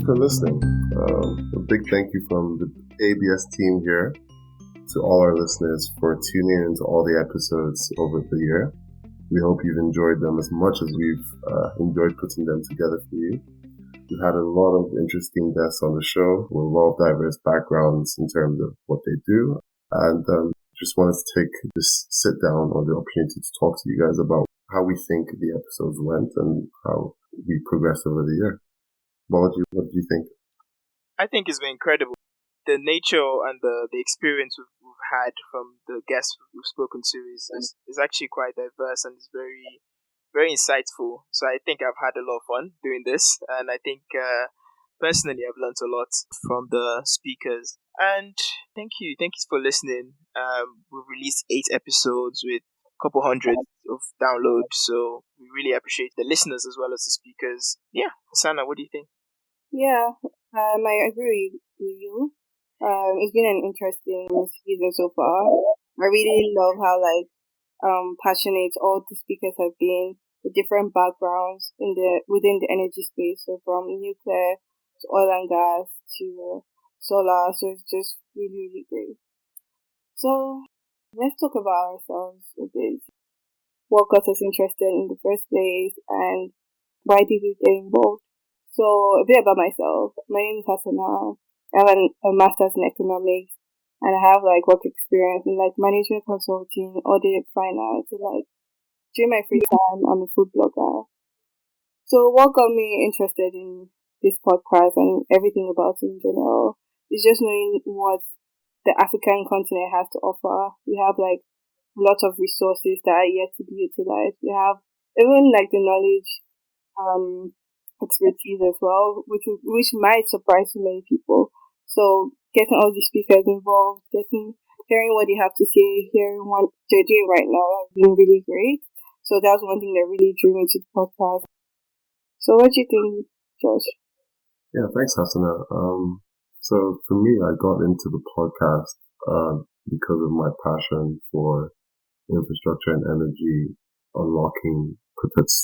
you for listening. A big thank you from the ABS team here to all our listeners for tuning into all the episodes over the year. We hope you've enjoyed them as much as we've enjoyed putting them together for you. We've had a lot of interesting guests on the show with a lot of diverse backgrounds in terms of what they do. And just wanted to take this sit down or the opportunity to talk to you guys about how we think the episodes went and how we progressed over the year. What do you think? I think it's been incredible. The nature and the experience we've had from the guests we've spoken to is actually quite diverse and it's very, very insightful. So I think I've had a lot of fun doing this. And I think personally I've learned a lot from the speakers. And thank you. Thank you for listening. We've released 8 episodes with couple hundred of downloads, so we really appreciate the listeners as well as the speakers. Yeah, Hasana, what do you think? Yeah, I agree with you. It's been an interesting season so far. I really love how passionate all the speakers have been, the different backgrounds within the energy space. So from nuclear to oil and gas to solar. So it's just really, really great. So let's talk about ourselves a bit. What got us interested in the first place and why did we get involved? So a bit about myself. My name is Hasana. I have a master's in economics and I have work experience in management consulting, audit, finance. During my free time, I'm a food blogger. So what got me interested in this podcast and everything about it in general is just knowing what the African continent has to offer. We have lots of resources that are yet to be utilized. We have even the knowledge, expertise as well, which might surprise many people. So getting all these speakers involved, hearing what they have to say, hearing what they're doing right now has been really great. So that's one thing that really drew me to the podcast. So what do you think, Josh? Yeah, thanks, Hasana. So for me, I got into the podcast because of my passion for infrastructure and energy, unlocking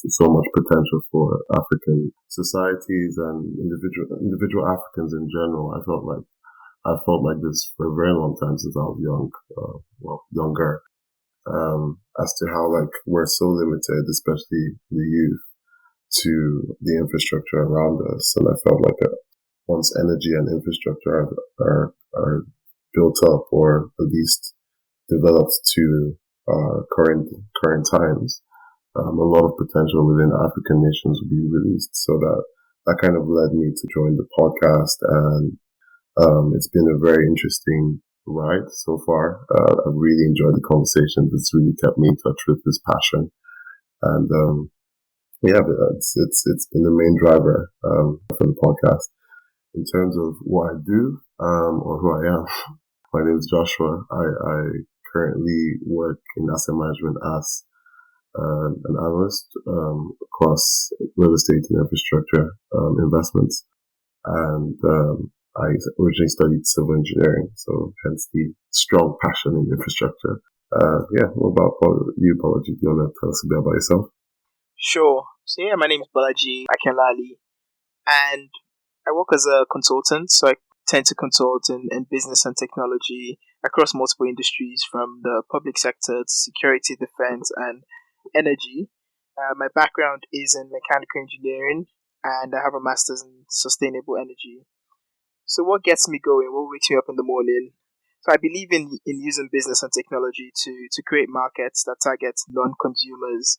so much potential for African societies and individual Africans in general. I felt like this for a very long time since I was younger, as to how we're so limited, especially the youth, to the infrastructure around us. And I felt once energy and infrastructure are built up or at least developed to current times, a lot of potential within African nations will be released. So that kind of led me to join the podcast, and it's been a very interesting ride so far. I've really enjoyed the conversations. It's really kept me in touch with this passion, and it's been the main driver for the podcast. In terms of what I do or who I am, my name is Joshua. I currently work in asset management as an analyst across real estate and infrastructure investments. And I originally studied civil engineering, so hence the strong passion in infrastructure. What about you, Balaji? Do you want to tell us a bit about yourself? Sure. So my name is Balaji Akinlali, and I work as a consultant. So I tend to consult in business and technology across multiple industries, from the public sector to security, defense, and energy. My background is in mechanical engineering, and I have a master's in sustainable energy. So what gets me going? What wakes me up in the morning? So I believe in using business and technology to create markets that target non-consumers,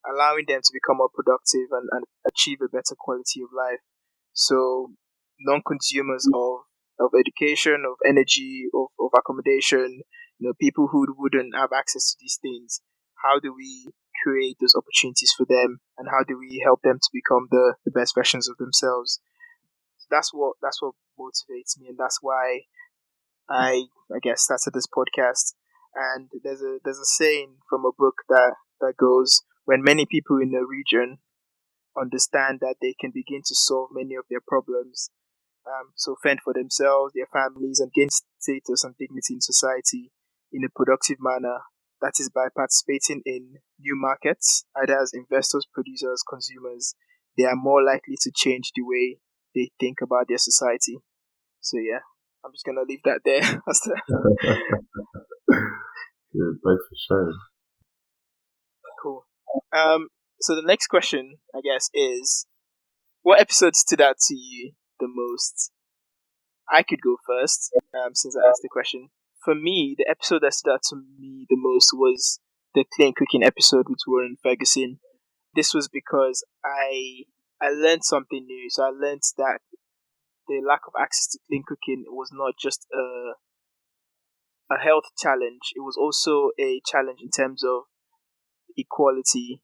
allowing them to become more productive and achieve a better quality of life. So non-consumers of education, of energy, of accommodation, people who wouldn't have access to these things. How do we create those opportunities for them, and how do we help them to become the best versions of themselves? So that's what motivates me, and that's why I guess started this podcast. And there's a saying from a book that goes, when many people in a region understand that they can begin to solve many of their problems, so fend for themselves, their families, and gain status and dignity in society in a productive manner. That is by participating in new markets, either as investors, producers, consumers. They are more likely to change the way they think about their society. So yeah, I'm just gonna leave that there. Yeah, thanks for sharing. Cool. So the next question, I guess, is what episode stood out to you the most? I could go first, since I asked the question. For me, the episode that stood out to me the most was the clean cooking episode with Rowan Ferguson. This was because I learned something new. So I learned that the lack of access to clean cooking was not just a health challenge; it was also a challenge in terms of equality,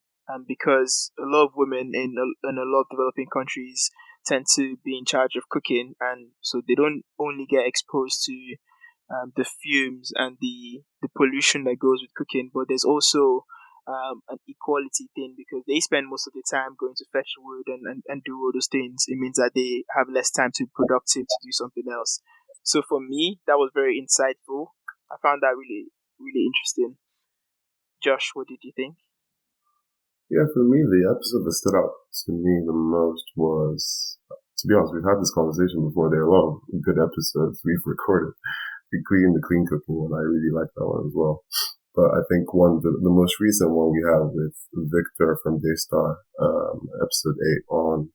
because a lot of women in a lot of developing countries tend to be in charge of cooking, and so they don't only get exposed to the fumes and the pollution that goes with cooking, but there's also an equality thing because they spend most of the time going to fetch wood and do all those things. It means that they have less time to be productive to do something else. So for me, that was very insightful. I found that really, really interesting. Josh, what did you think? Yeah, for me, the episode that stood out to me the most was, to be honest, we've had this conversation before. There are a lot of good episodes we've recorded. The clean cooking one, I really like that one as well. But I think the most recent one we have with Victor from Daystar, episode 8 on,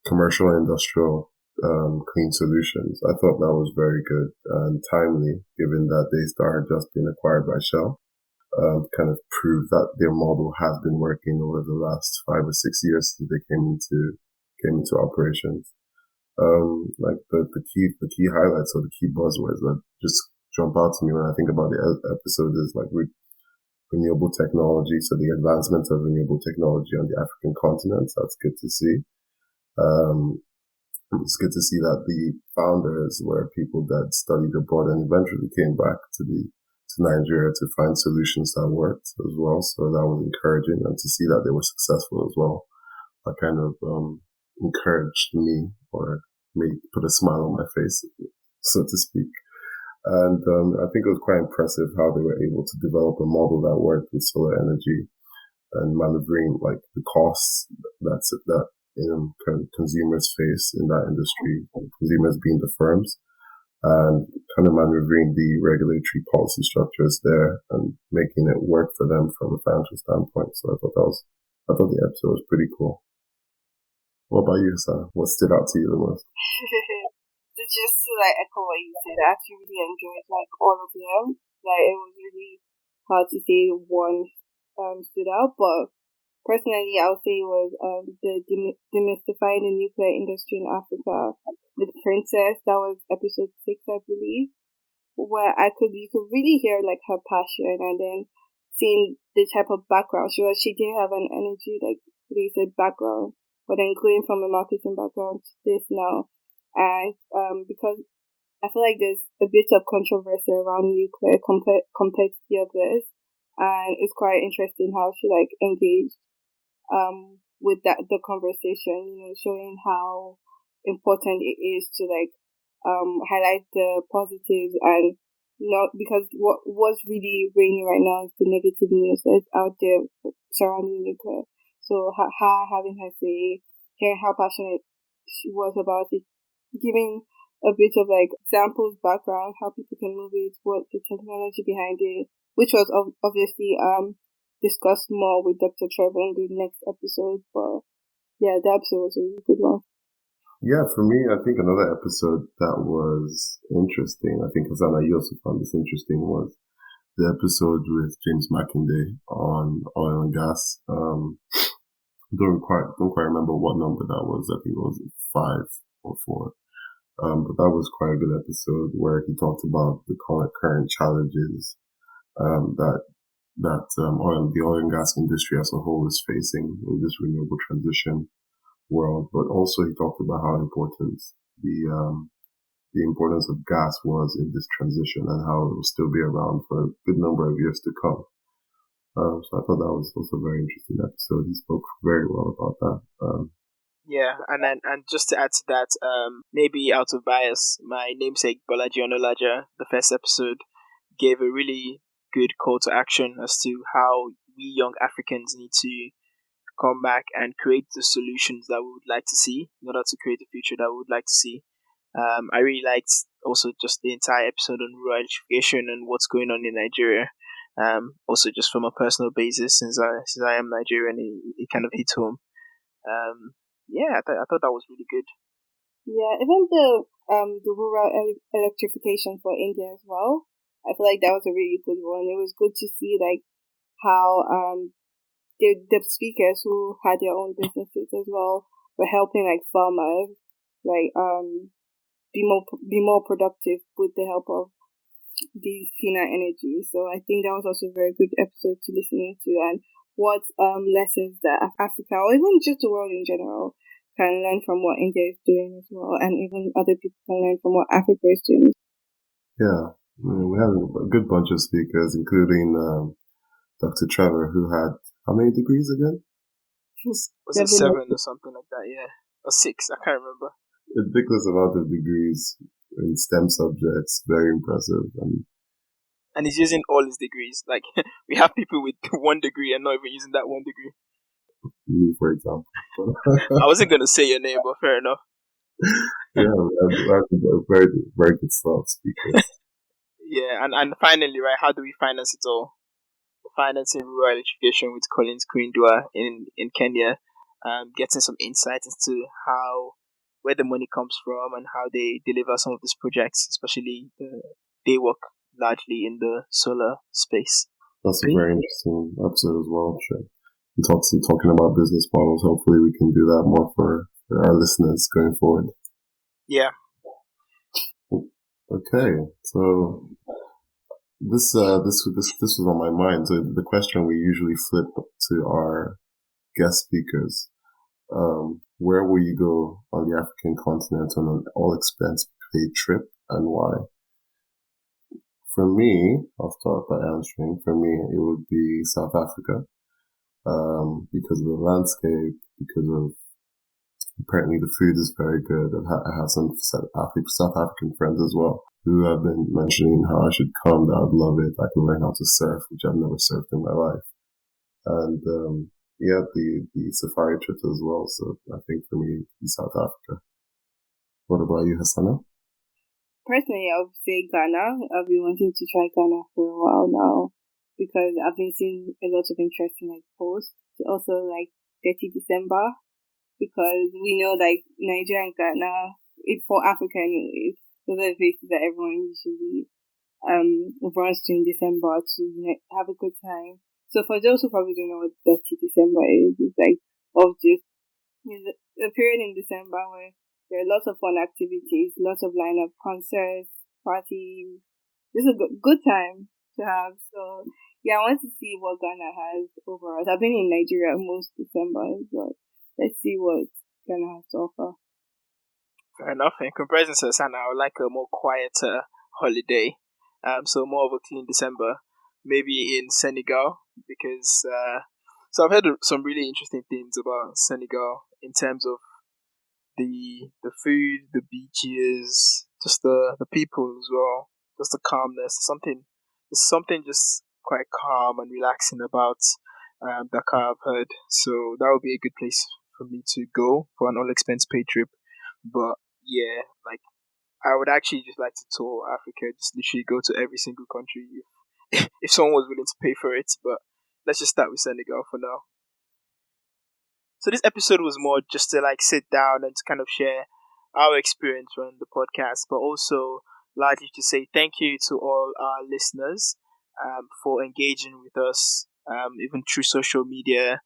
commercial and industrial, clean solutions. I thought that was very good and timely, given that Daystar had just been acquired by Shell. Kind of prove that their model has been working over the last 5 or 6 years since they came into operations. Like the key highlights or the key buzzwords that just jump out to me when I think about the episode is like renewable technology. So the advancement of renewable technology on the African continent. That's good to see. It's good to see that the founders were people that studied abroad and eventually came back to Nigeria to find solutions that worked as well. So that was encouraging, and to see that they were successful as well, that kind of encouraged me or made put a smile on my face, so to speak. And I think it was quite impressive how they were able to develop a model that worked with solar energy and maneuvering like the costs that consumers face in that industry, consumers being the firms, and kind of maneuvering the regulatory policy structures there and making it work for them from a financial standpoint. So I thought the episode was pretty cool. What about you, Hassan? What stood out to you the most? So just to like echo what you said, I actually really enjoyed like all of them. Like it was really hard to say one stood out, but personally, I would say it was the demystifying the nuclear industry in Africa with Princess. That was episode 6, I believe, where you could really hear like her passion, and then seeing the type of background she did have an energy like related background, but then going from a marketing background to this now, and because I feel like there's a bit of controversy around nuclear compared to the others, and it's quite interesting how she like engaged with the conversation, showing how important it is to like highlight the positives, and not because what's really raining right now is the negative news that's out there surrounding nuclear. So her having her say, hearing how passionate she was about it, giving a bit of like examples, background, how people can move it, what the technology behind it, which was obviously discussed more with Dr. Trevor in the next episode. But yeah, the episode was a really good one. Yeah, for me, I think another episode that was interesting, I think Hassan, you also found this interesting, was the episode with James Mackinday on oil and gas. Don't quite remember what number that was. I think it was 5 or 4. But that was quite a good episode where he talked about the current challenges that the oil and gas industry as a whole is facing in this renewable transition world. But also he talked about how important the importance of gas was in this transition and how it will still be around for a good number of years to come. So I thought that was also a very interesting episode. He spoke very well about that. Yeah, and just to add to that, maybe out of bias, my namesake Bolaji Onolaja, the first episode, gave a really good call to action as to how we young Africans need to come back and create the solutions that we would like to see in order to create the future that we would like to see. I really liked also just the entire episode on rural electrification and what's going on in Nigeria. Also just from a personal basis, since I am Nigerian, it kind of hit home. I thought that was really good. Yeah, even the rural electrification for India as well. I feel like that was a really good one. It was good to see like how the speakers who had their own businesses as well were helping like farmers like be more productive with the help of these cleaner energy. So I think that was also a very good episode to listen to, and what lessons that Africa or even just the world in general can learn from what India is doing as well, and even other people can learn from what Africa is doing. Yeah, we had a good bunch of speakers, including Dr. Trevor, who had how many degrees again? Was it 7 or something like that? Yeah, or 6? I can't remember. A ridiculous amount of degrees in STEM subjects. Very impressive. And he's using all his degrees. Like, we have people with 1 degree and not even using that 1 degree. Me, for example. I wasn't going to say your name, but fair enough. Yeah, that's very, very good stuff, speakers. Yeah, and finally, right, how do we finance it all? Financing rural electrification with Collins Kurindua in Kenya, getting some insight into where the money comes from and how they deliver some of these projects, especially they work largely in the solar space. That's a very interesting episode as well. Talking about business models. Hopefully, we can do that more for our listeners going forward. Yeah. Okay, so this was on my mind. So the question we usually flip to our guest speakers: where will you go on the African continent on an all-expense paid trip, and why? For me, I'll start by answering. For me, it would be South Africa, because of the landscape, because of apparently the food is very good. I have some South African friends as well who have been mentioning how I should come. That I would love it. I can learn how to surf, which I've never surfed in my life, and the safari trips as well. So I think for me, it'd be South Africa. What about you, Hassana? Personally, I would say Ghana. I've been wanting to try Ghana for a while now because I've been seeing a lot of interesting like posts. Also, like 30 December, because we know like Nigeria and Ghana, for Africa anyways, those are the places that everyone usually runs to in December to have a good time. So for those who probably don't know what 30 December is, it's like a period in December where there are lots of fun activities, lots of lineup concerts, parties. This is a good time to have. So yeah, I want to see what Ghana has overall. I've been in Nigeria most December as well. Let's see what Ghana has to offer. Fair enough. In comparison to Sana, I would like a more quieter holiday. So more of a clean December, maybe in Senegal, because so I've heard some really interesting things about Senegal in terms of the food, the beaches, just the people as well, just the calmness. There's something just quite calm and relaxing about Dakar, I've heard. So that would be a good place for me to go for an all expense paid trip. But yeah, like I would actually just like to tour Africa, just literally go to every single country if someone was willing to pay for it. But let's just start with Senegal for now. So this episode was more just to like sit down and to kind of share our experience on the podcast, but also largely to say thank you to all our listeners for engaging with us, even through social media,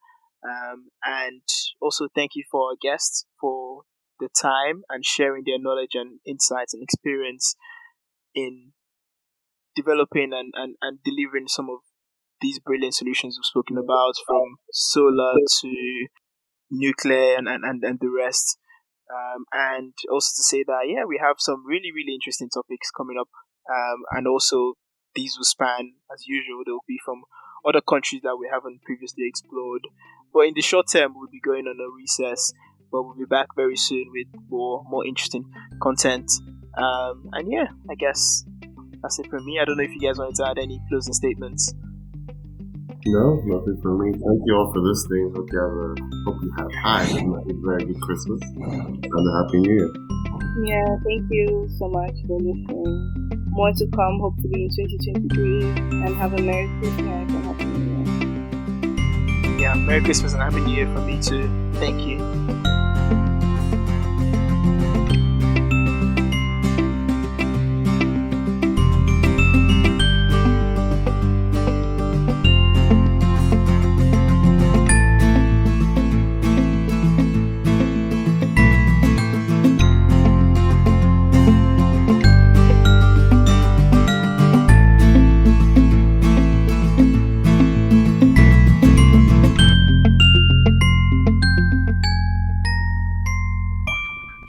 and also thank you for our guests for the time and sharing their knowledge and insights and experience in developing and delivering some of these brilliant solutions we've spoken about, from solar to nuclear and the rest. And also to say that, yeah, we have some really, really interesting topics coming up. And also, these will span, as usual, they'll be from other countries that we haven't previously explored. But in the short term, we'll be going on a recess, but we'll be back very soon with more interesting content. And yeah, I guess that's it from me. I don't know if you guys wanted to add any closing statements. No, nothing for me. Thank you all for listening. Hope you have had a very good Christmas and a Happy New Year. Yeah, thank you so much for listening. More to come, hopefully in 2023, and have a Merry Christmas and Happy New Year. Yeah, Merry Christmas and Happy New Year from me too. Thank you.